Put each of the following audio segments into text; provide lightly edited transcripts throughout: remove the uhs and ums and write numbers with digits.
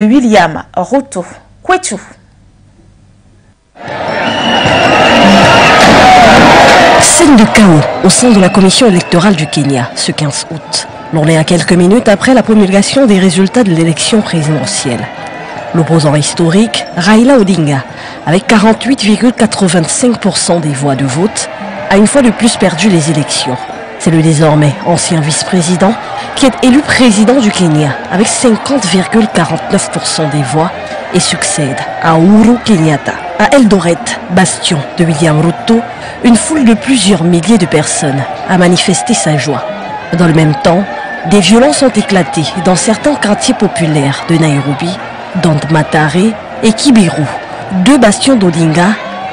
William Ruto kwetu. Scène de chaos au sein de la commission électorale du Kenya ce 15 août. L'on est à quelques minutes après la promulgation des résultats de l'élection présidentielle. L'opposant historique, Raila Odinga, avec 48,85% des voix de vote, a une fois de plus perdu les élections. C'est le désormais ancien vice-président qui est élu président du Kenya avec 50,49% des voix et succède à Uhuru Kenyatta. À Eldoret, bastion de William Ruto, une foule de plusieurs milliers de personnes a manifesté sa joie. Dans le même temps, des violences ont éclaté dans certains quartiers populaires de Nairobi, dont Mathare et Kibera, deux bastions d'Odinga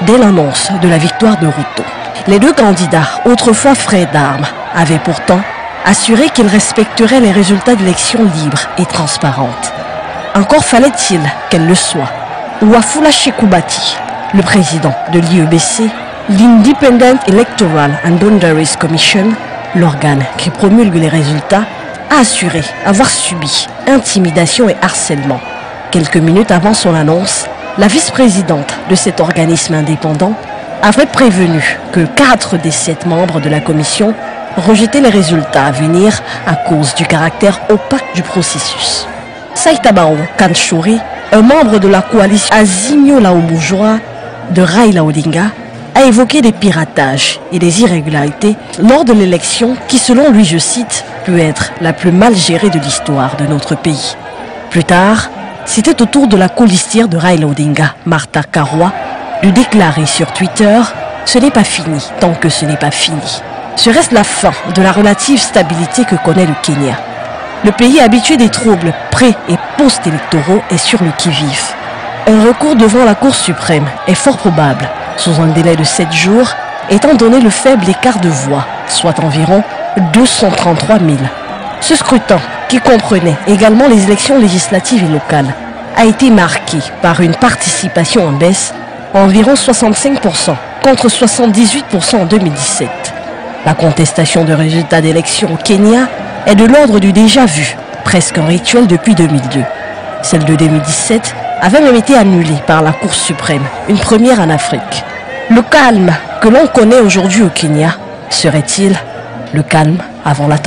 dès l'annonce de la victoire de Ruto. Les deux candidats, autrefois frères d'armes, avaient pourtant assuré qu'ils respecteraient les résultats d'élections libres et transparentes. Encore fallait-il qu'elle le soit. Wafula Chebukati, le président de l'IEBC, l'Independent Electoral and Boundaries Commission, l'organe qui promulgue les résultats, a assuré avoir subi intimidation et harcèlement. Quelques minutes avant son annonce, la vice-présidente de cet organisme indépendant avait prévenu que 4 des 7 membres de la commission rejetaient les résultats à venir à cause du caractère opaque du processus. Saitabao Kanchouri, un membre de la coalition Azimio la Umoja de Raila Odinga, a évoqué des piratages et des irrégularités lors de l'élection qui, selon lui, je cite, peut être la plus mal gérée de l'histoire de notre pays. Plus tard, c'était au tour de la colistière de Raila Odinga, Martha Karua, de déclarer sur Twitter « Ce n'est pas fini tant que ce n'est pas fini ». Serait-ce la fin de la relative stabilité que connaît le Kenya? Le pays habitué des troubles pré- et post-électoraux est sur le qui-vive. Un recours devant la Cour suprême est fort probable, sous un délai de 7 jours, étant donné le faible écart de voix, soit environ 233 000. Ce scrutin, qui comprenait également les élections législatives et locales, a été marqué par une participation en baisse, environ 65% contre 78% en 2017. La contestation de résultats d'élections au Kenya est de l'ordre du déjà vu, presque un rituel depuis 2002. Celle de 2017 avait même été annulée par la Cour suprême, une première en Afrique. Le calme que l'on connaît aujourd'hui au Kenya serait-il le calme avant la